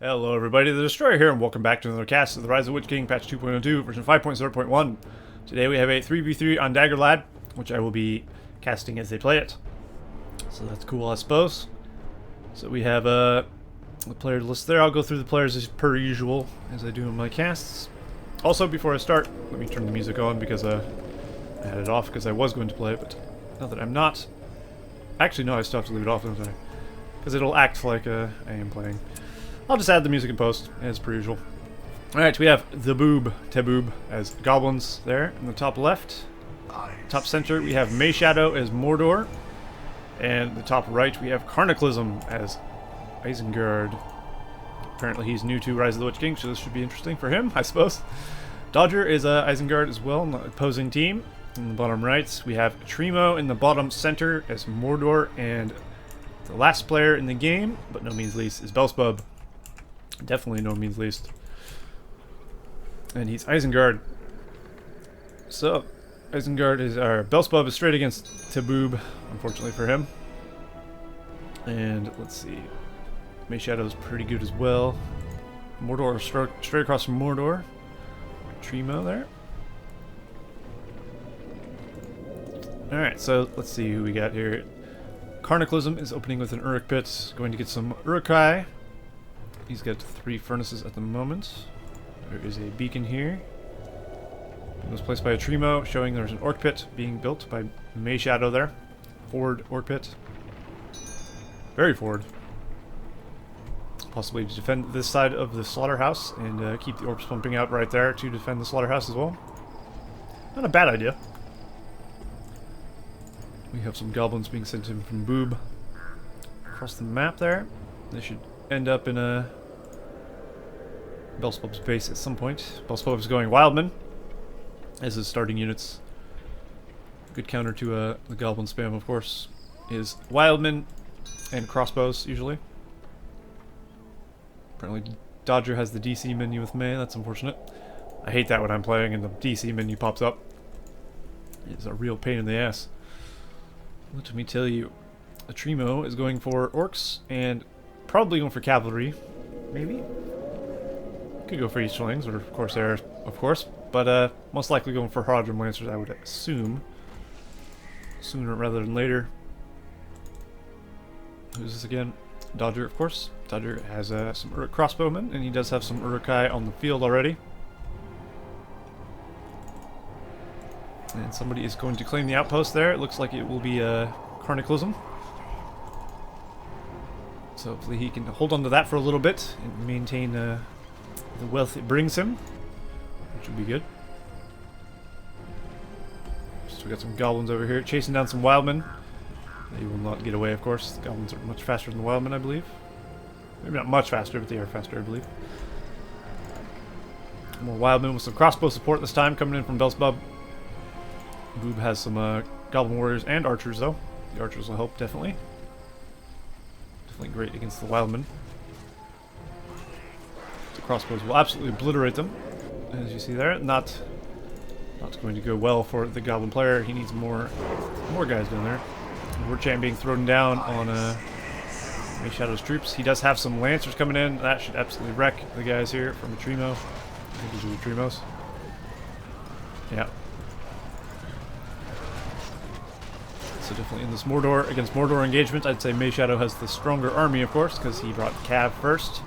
Hello everybody, the Destroyer here, and welcome back to another cast of the Rise of the Witch King, patch 2.02, version 5.0.1. Today we have a 3v3 on Dagorlad, which I will be casting as they play it. So that's cool, I suppose. So we have the player list there. I'll go through the players as per usual, as I do in my casts. Also, before I start, let me turn the music on, because I had it off because I was going to play it, but now that I'm not... Actually, no, I still have to leave it off, don't I? Because it'll act like I am playing. I'll just add the music in post, as per usual. Alright, we have tehboohb as Goblins there in the top left. Top center, we have Shadow as Mordor. And the top right, we have Carniclysm as Isengard. Apparently he's new to Rise of the Witch King, so this should be interesting for him, I suppose. Dodger is Isengard as well, in the opposing team. In the bottom right, we have Trimo in the bottom center as Mordor, and the last player in the game, but no means least, is Belsebub. Definitely no means least. And he's Isengard. So, Isengard is, Belsebub is straight against tehboohb, unfortunately for him. And let's see. Shadow's pretty good as well. Mordor straight across from Mordor. Trimo there. Alright, so let's see who we got here. Carniclysm is opening with an Uruk pit, going to get some Urukai. He's got 3 furnaces at the moment. There is a beacon here. It was placed by a Trimo, showing there's an Orc pit being built by Shadow there. Forward Orc pit. Very forward. Possibly to defend this side of the slaughterhouse and keep the Orcs pumping out right there to defend the slaughterhouse as well. Not a bad idea. We have some goblins being sent in from Boob across the map there. They should end up in a Belsebub's base at some point. Belsebub's going Wildman as his starting units. Good counter to the goblin spam, of course, is Wildman and crossbows usually. Apparently Dodger has the DC menu with May. That's unfortunate. I hate that when I'm playing and the DC menu pops up. It's a real pain in the ass. Let me tell you, a Trimo is going for orcs and probably going for cavalry, maybe. Could go for Easterlings or Corsairs, of course, but most likely going for Haradrim Lancers, I would assume. Sooner rather than later. Who's this again? Dodger, of course. Dodger has some Uruk crossbowmen, and he does have some Urukai on the field already. And somebody is going to claim the outpost there. It looks like it will be Carniclysm. So hopefully he can hold on to that for a little bit and maintain the wealth it brings him, which would be good. So we got some goblins over here chasing down some wildmen. They will not get away, of course. The goblins are much faster than the wildmen, I believe. Maybe not much faster, but they are faster, I believe. More wildmen with some crossbow support this time coming in from Belsebub. Boob has some goblin warriors and archers, though. The archers will help, definitely. Definitely great against the wildmen. The crossbows will absolutely obliterate them, as you see there. Not going to go well for the goblin player. He needs more guys down there. Warchamp being thrown down on Shadow's troops. He does have some lancers coming in. That should absolutely wreck the guys here from the Trimo. I think these are the Trimos. Yeah. So definitely in this Mordor against Mordor engagement, I'd say Shadow has the stronger army, of course, because he brought Cav first.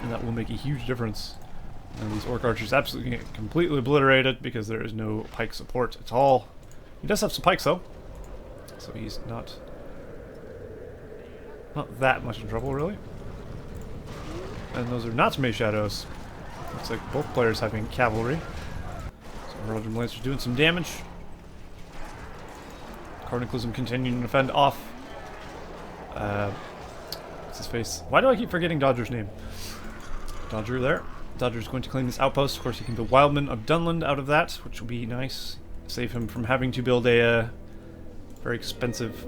And that will make a huge difference. And these Orc Archers absolutely get completely obliterated because there is no pike support at all. He does have some pikes, though. So he's not that much in trouble, really. And those are not Shadows. Looks like both players having cavalry. So Haradrim Lancers doing some damage. Carniclysm continuing to defend off. What's his face? Why do I keep forgetting Dodger's name? Dodger there. Dodger's going to claim this outpost. Of course, he can build Wildman of Dunland out of that, which will be nice. Save him from having to build a very expensive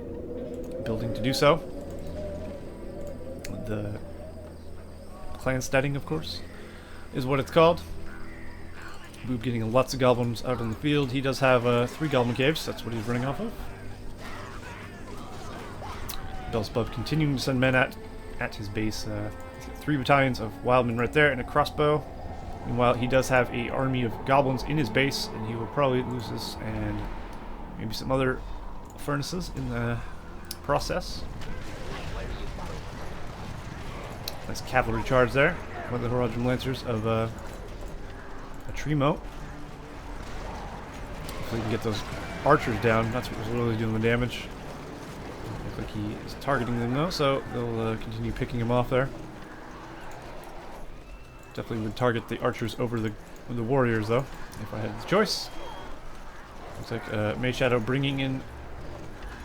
building to do so. The Clansteading, of course, is what it's called. Boob getting lots of goblins out on the field. He does have 3 goblin caves. That's what he's running off of. Belsebub continuing to send men at his base. 3 3 battalions of wildmen right there and a crossbow. Meanwhile, he does have a army of goblins in his base, and he will probably lose this and maybe some other furnaces in the process. Nice cavalry charge there. One of the Horadrim Lancers of a Tremo. Hopefully we can get those archers down. That's what's really doing the damage. Looks like he is targeting them though, so they'll continue picking him off there. Definitely would target the archers over the warriors though, if I had the choice. Looks like Mage Shadow bringing in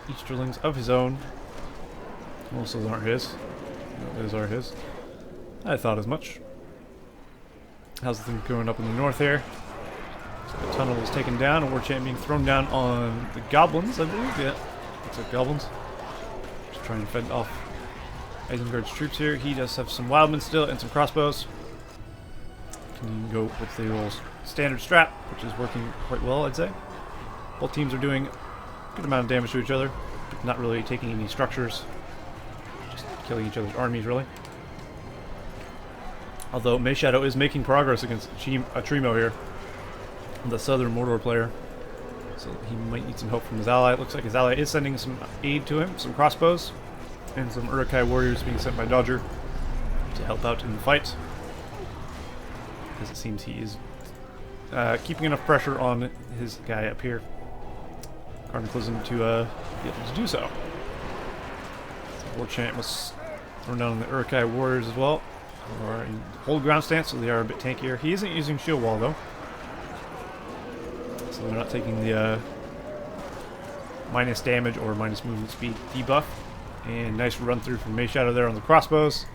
Easterlings of his own. Most of those aren't his. No, those are his. I thought as much. How's the thing going up in the north here? So the tunnel is taken down, a war chant being thrown down on the goblins, I believe. Yeah, looks like goblins. Just trying to fend off Isengard's troops here. He does have some wildmen still and some crossbows. Can go with the old standard strat, which is working quite well, I'd say. Both teams are doing a good amount of damage to each other, but not really taking any structures. Just killing each other's armies, really. Although Mage Shadow is making progress against a Tremo here, the southern Mordor player. So he might need some help from his ally. It looks like his ally is sending some aid to him, some crossbows, and some Uruk-hai warriors being sent by Dodger to help out in the fight. Because it seems he is keeping enough pressure on his guy up here, Carniclysm, to be able to do so. War chant was thrown down on the Uruk-hai warriors as well. Who are in hold ground stance, so they are a bit tankier. He isn't using shield wall though, so they're not taking the minus damage or minus movement speed debuff. And nice run through from Mage Shadow there on the crossbows.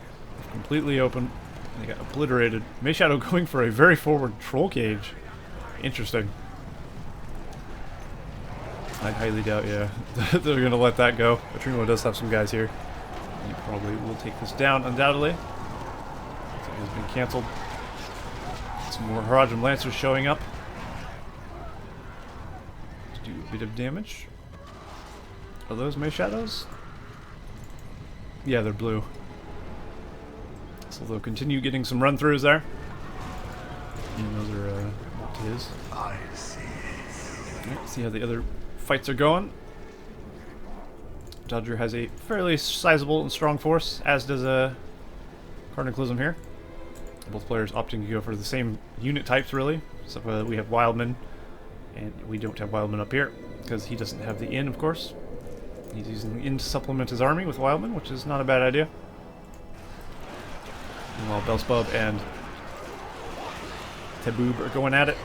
Completely open. They got obliterated. Mage Shadow going for a very forward troll cage. Interesting. I highly doubt, yeah, they're gonna let that go. Tremo does have some guys here. He probably will take this down undoubtedly. Has been cancelled. Some more Horadrim Lancers showing up to do a bit of damage. Are those Mage Shadows? Yeah, they're blue. So they'll continue getting some run-throughs there. And those are not his. Right, see how the other fights are going. Dodger has a fairly sizable and strong force, as does Carniclysm here. Both players opting to go for the same unit types, really. So we have Wildmen, and we don't have Wildmen up here, because he doesn't have the inn, of course. He's using the inn to supplement his army with Wildmen, which is not a bad idea. Meanwhile, Belsebub and tehboohb are going at it.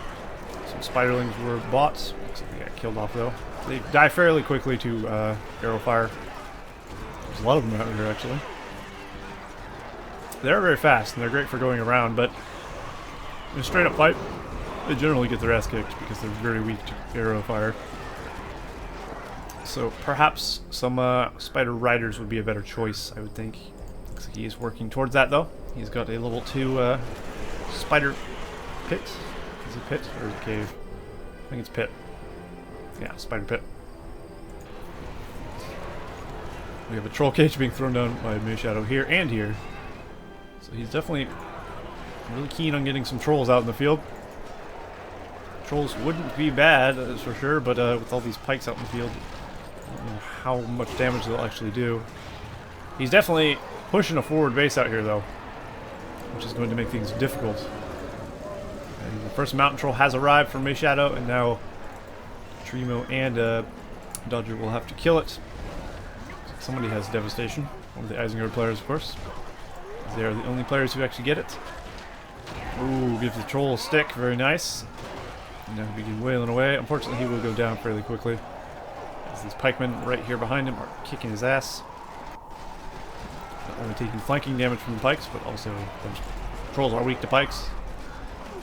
Some Spiderlings were bought. Looks like they got killed off, though. They die fairly quickly to arrow fire. There's a lot of them out here, actually. They're very fast, and they're great for going around, but in a straight-up fight, they generally get their ass kicked because they're very weak to arrow fire. So perhaps some Spider Riders would be a better choice, I would think. Looks like he is working towards that, though. He's got a level 2 Spider Pit. Is it Pit, or is it Cave? I think it's Pit. Yeah, Spider Pit. We have a Troll Cage being thrown down by Mage Shadow here and here. So he's definitely really keen on getting some trolls out in the field. Trolls wouldn't be bad, that's for sure, but with all these pikes out in the field, I don't know how much damage they'll actually do. He's definitely pushing a forward base out here, though, which is going to make things difficult. And the first mountain troll has arrived from Mage Shadow, and now Tremo and Dodger will have to kill it. Somebody has Devastation. One of the Isengard players, of course. They are the only players who actually get it. Ooh, gives the troll a stick. Very nice. And now he begins wailing away. Unfortunately, he will go down fairly quickly, as these pikemen right here behind him are kicking his ass. Not only taking flanking damage from the pikes, but also those trolls are weak to pikes,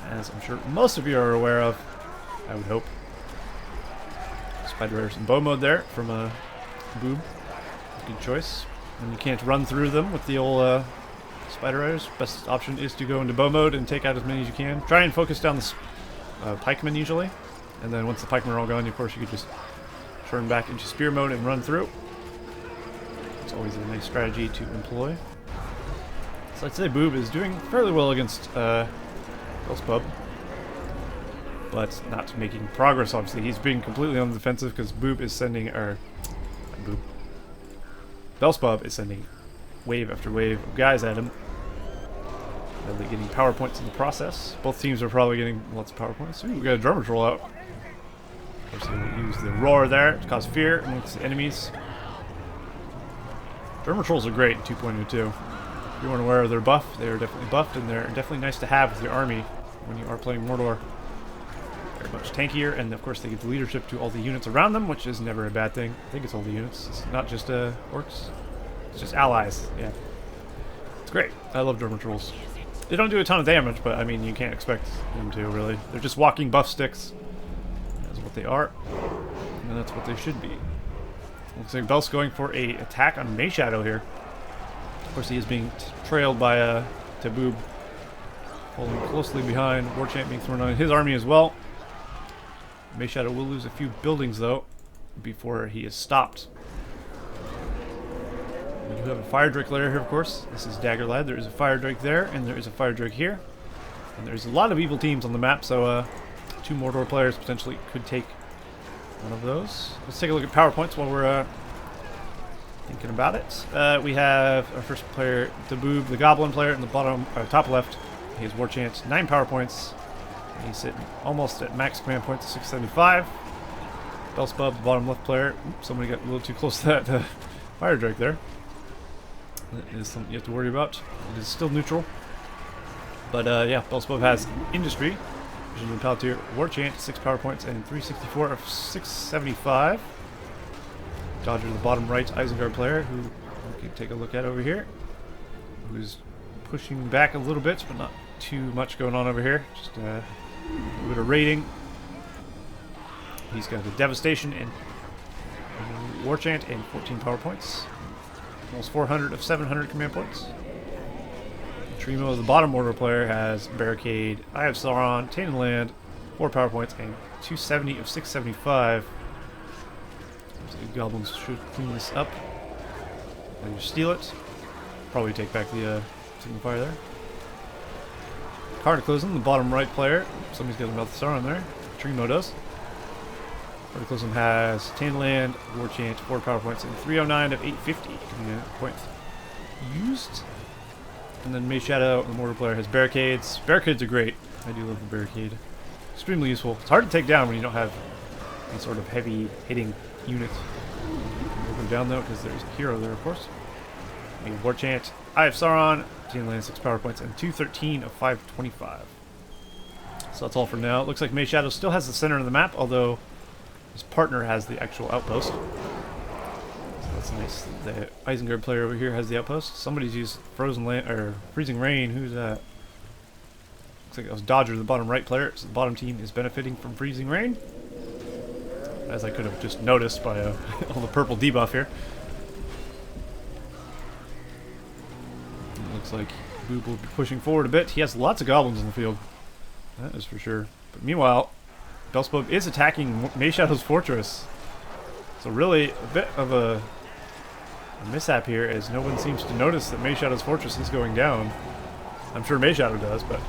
as I'm sure most of you are aware of, I would hope. Spider Raiders in bow mode there from Boob. Good choice. And you can't run through them with the old Spider Raiders. Best option is to go into bow mode and take out as many as you can. Try and focus down the pikemen usually, and then once the pikemen are all gone, of course, you could just turn back into spear mode and run through. It's always a nice strategy to employ. So I'd say Boob is doing fairly well against Belsebub, but not making progress, obviously. He's being completely on the defensive because Boob is sending, Belsebub is sending wave after wave of guys at him. Really getting power points in the process. Both teams are probably getting lots of power points. Ooh, we got a drummer troll out. Of course, we'll use the roar there to cause fear amongst the enemies. Drummer trolls are great in 2.02. If you weren't aware of their buff, they are definitely buffed, and they're definitely nice to have with your army when you are playing Mordor. They're much tankier, and of course they give leadership to all the units around them, which is never a bad thing. I think it's all the units. It's not just orcs. It's just allies. Yeah. It's great. I love drummer trolls. They don't do a ton of damage, but I mean, you can't expect them to, really. They're just walking buff sticks. That's what they are. And that's what they should be. Looks like Bel's going for a attack on May Shadow here. Of course, he is being trailed by tehboohb, following closely behind. Warchant being thrown on his army as well. May Shadow will lose a few buildings, though, before he is stopped. We do have a Fire Drake lair here, of course. This is Dagorlad. There is a Fire Drake there, and there is a Fire Drake here. And there's a lot of evil teams on the map, so 2 Mordor players potentially could take one of those. Let's take a look at power points while we're thinking about it. We have our first player, tehboohb, the Goblin player, in the bottom, top left. He has Warchant, 9 power points. He's sitting almost at max command points, 675. Belsebub, the bottom left player. Oops, somebody got a little too close to that Fire Drake there. That is something you have to worry about. It is still neutral. But yeah, Belsebub has Industry, Vision and Palantir, Warchant, 6 power points, and 364 of 675. Dodger, the bottom right Isengard player, who we can take a look at over here, who's pushing back a little bit, but not too much going on over here. Just a little bit of raiding. He's got a Devastation and Warchant and 14 power points. Almost 400 of 700 command points. Trimo, the bottom order player, has Barricade, Eye of Sauron, Tainted Land, 4 power points, and 270 of 675. So the Goblins should clean this up. And you steal it. Probably take back the Signifier there. Carniclysm, the bottom right player. Somebody's got a Mouth of Sauron there. Trimo does. Carniclysm has Tainted Land, Warchant, 4 power points, and 309 of 850 points used. And then May Shadow, the mortar player, has Barricades. Barricades are great. I do love the Barricade. Extremely useful. It's hard to take down when you don't have any sort of heavy hitting unit. We'll go down though, because there's a hero there, of course. We have Warchant, Eye of Sauron, Tainted Land, 6 power points, and 213 of 525. So that's all for now. It looks like May Shadow still has the center of the map, although his partner has the actual outpost. So that's nice. The Isengard player over here has the outpost. Somebody's used Frozen Land or Freezing Rain. Who's that? Looks like it was Dodger, the bottom right player. So the bottom team is benefiting from Freezing Rain, as I could have just noticed by all the purple debuff here. It looks like Boob will be pushing forward a bit. He has lots of goblins in the field. That is for sure. But meanwhile, Belsebub is attacking May Shadow's fortress. So really, a bit of a mishap here, as no one seems to notice that May Shadow's fortress is going down. I'm sure May Shadow does, but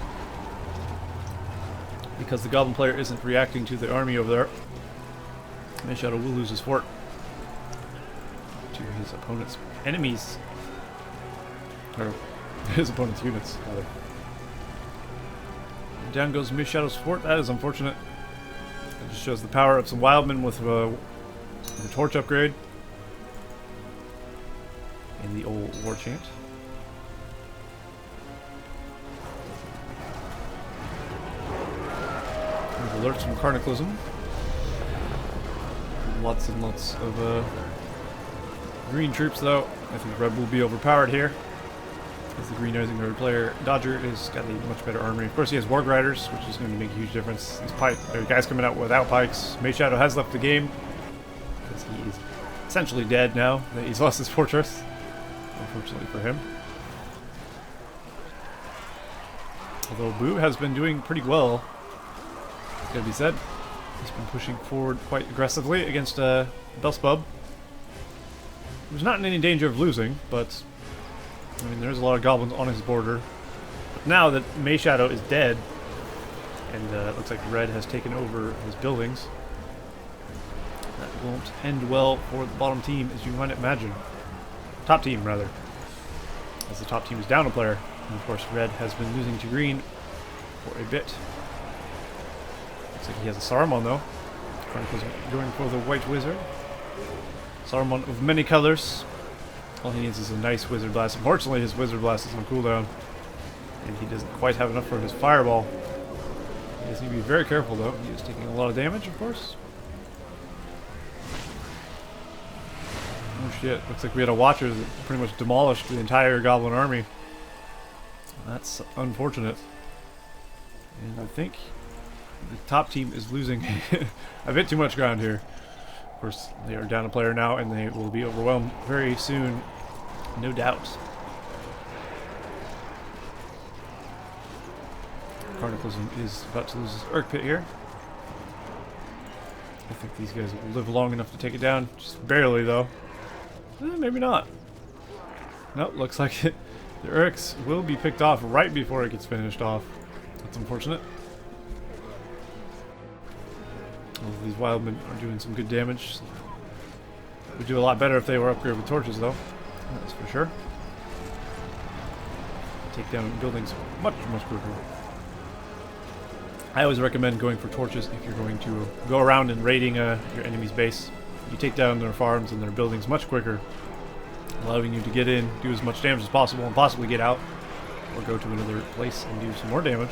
because the Goblin player isn't reacting to the army over there, May Shadow will lose his fort to his opponent's enemies. Or his opponent's units, rather. Down goes May Shadow's fort. That is unfortunate. It just shows the power of some Wildmen with the torch upgrade and the old Warchant. Alerts from Carniclysm. Lots and lots of green troops, though. I think red will be overpowered here, as the green Isengard player Dodger has got a much better armory. Of course, he has Warg Riders, which is going to make a huge difference. These guys coming out without pikes. May Shadow has left the game because he is essentially dead now that he's lost his fortress, unfortunately for him. Although Boo has been doing pretty well, it's gotta be said. He's been pushing forward quite aggressively against Belsebub, who's not in any danger of losing, but I mean, there's a lot of goblins on his border. But now that May Shadow is dead, and it looks like Red has taken over his buildings, that won't end well for the bottom team, as you might imagine. Top team, rather. As the top team is down a player. And of course, Red has been losing to Green for a bit. Looks like he has a Saruman, though. Carniclysm going for the White Wizard. Saruman of many colors. All he needs is a nice Wizard Blast. Unfortunately, his Wizard Blast is on cooldown. And he doesn't quite have enough for his Fireball. He has to be very careful, though. He is taking a lot of damage, of course. Oh shit, looks like we had a Watcher that pretty much demolished the entire Goblin army. That's unfortunate. And I think the top team is losing a bit too much ground here. Of course, they are down a player now, and they will be overwhelmed very soon, no doubt. Carniclysm is about to lose his Urk Pit here. I think these guys will live long enough to take it down. Just barely, though. Maybe not. Nope, looks like it. The Urks will be picked off right before it gets finished off. That's unfortunate. All of these wildmen are doing some good damage. Would do a lot better if they were upgraded with torches, though. That's for sure. Take down buildings much, much quicker. I always recommend going for torches if you're going to go around and raiding your enemy's base. You take down their farms and their buildings much quicker, allowing you to get in, do as much damage as possible, and possibly get out, or go to another place and do some more damage.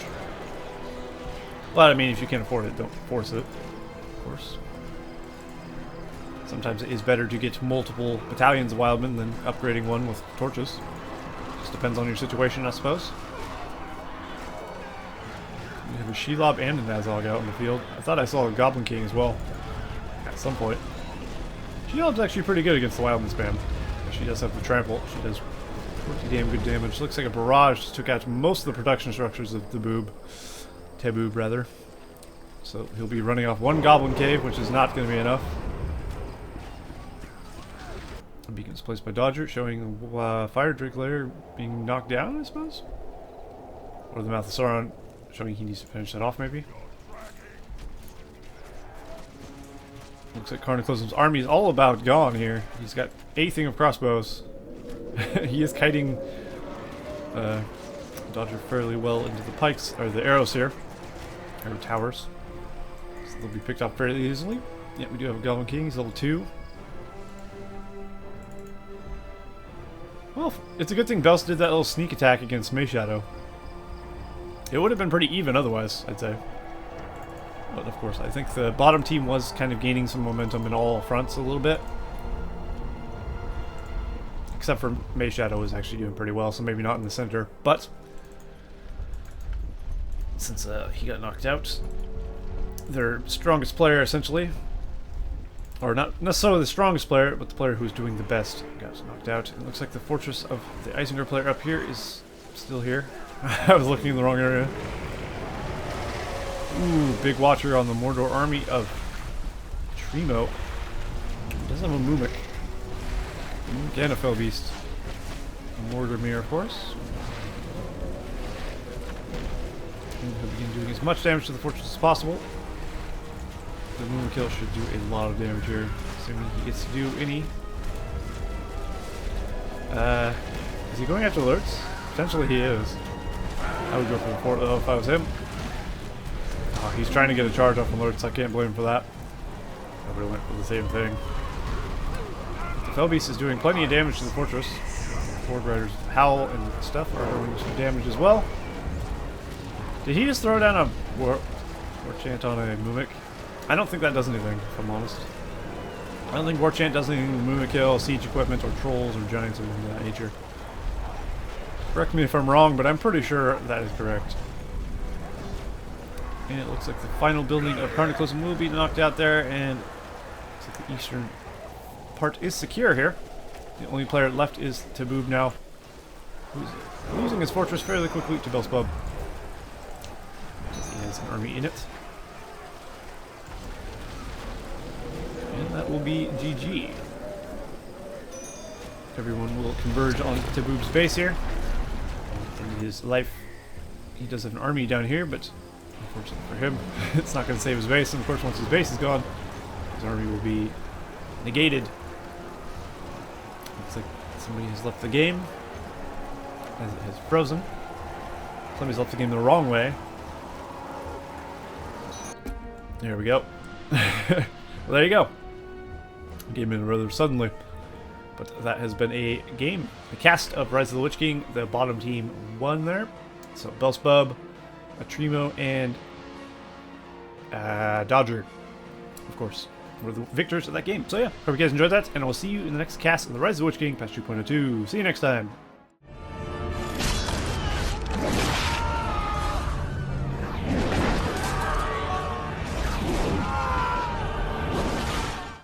But I mean, if you can't afford it, don't force it, of course. Sometimes it is better to get multiple battalions of wildmen than upgrading one with torches. Just depends on your situation, I suppose. We have a Shelob and a Nazog out in the field. I thought I saw a Goblin King as well at some point. Shelob's actually pretty good against the Wildman spam. She does have the trample. She does pretty damn good damage. Looks like a barrage just took out most of the production structures of the tehboohb rather. So he'll be running off one Goblin Cave, which is not going to be enough. Beacons placed by Dodger, showing Fire Drake Lair being knocked down, I suppose? Or the Mouth of Sauron, showing he needs to finish that off, maybe? Looks like Carniclysm's army is all about gone here. He's got a thing of crossbows. He is kiting Dodger fairly well into the pikes, or the arrows here. Or towers. So they'll be picked off fairly easily. Yeah, we do have a Goblin King, he's level 2. Well, it's a good thing Bels did that little sneak attack against May Shadow. It would have been pretty even otherwise, I'd say. But of course, I think the bottom team was kind of gaining some momentum in all fronts a little bit. Except for May Shadow was actually doing pretty well, so maybe not in the center. But since he got knocked out, their strongest player essentially, or not necessarily the strongest player, but the player who's doing the best, got knocked out. It looks like the fortress of the Isengard player up here is still here. I was looking in the wrong area. Ooh, big watcher on the Mordor army of Trimo. He does have a Mumik. And a Fell Beast. Mordor Mirror, of course. And he'll begin doing as much damage to the fortress as possible. The Mumik kill should do a lot of damage here, assuming he gets to do any. Is he going after alerts? Potentially he is. I would go for the fort though if I was him. Oh, he's trying to get a charge off alerts, I can't blame him for that. I would have went for the same thing. The Fell Beast is doing plenty of damage to the fortress. Ford Riders Howl and stuff are doing some damage as well. Did he just throw down a war chant on a Mumik? I don't think that does anything, if I'm honest. I don't think War Chant does anything to Mumik kill, siege equipment, or trolls, or giants, or anything of that nature. Correct me if I'm wrong, but I'm pretty sure that is correct. And it looks like the final building of Carniclysm will be knocked out there, and looks like the eastern part is secure here. The only player left is tehboohb now, who's losing his fortress fairly quickly to Belsebub. He has an army in it. And that will be GG. everyone will converge on tehboob's base here. In his life, he does have an army down here, but unfortunately for him, it's not going to save his base. And of course, once his base is gone, his army will be negated. Looks like somebody has left the game, as it has frozen. Somebody's left the game the wrong way. There we go. Well, there you go. Game in rather suddenly. But that has been a game. The cast of Rise of the Witch King. The bottom team won there. So Belsebub, Atrimo, and Dodger, of course, were the victors of that game. So yeah, hope you guys enjoyed that, and I will see you in the next cast of the Rise of the Witch King patch 2.02. See you next time.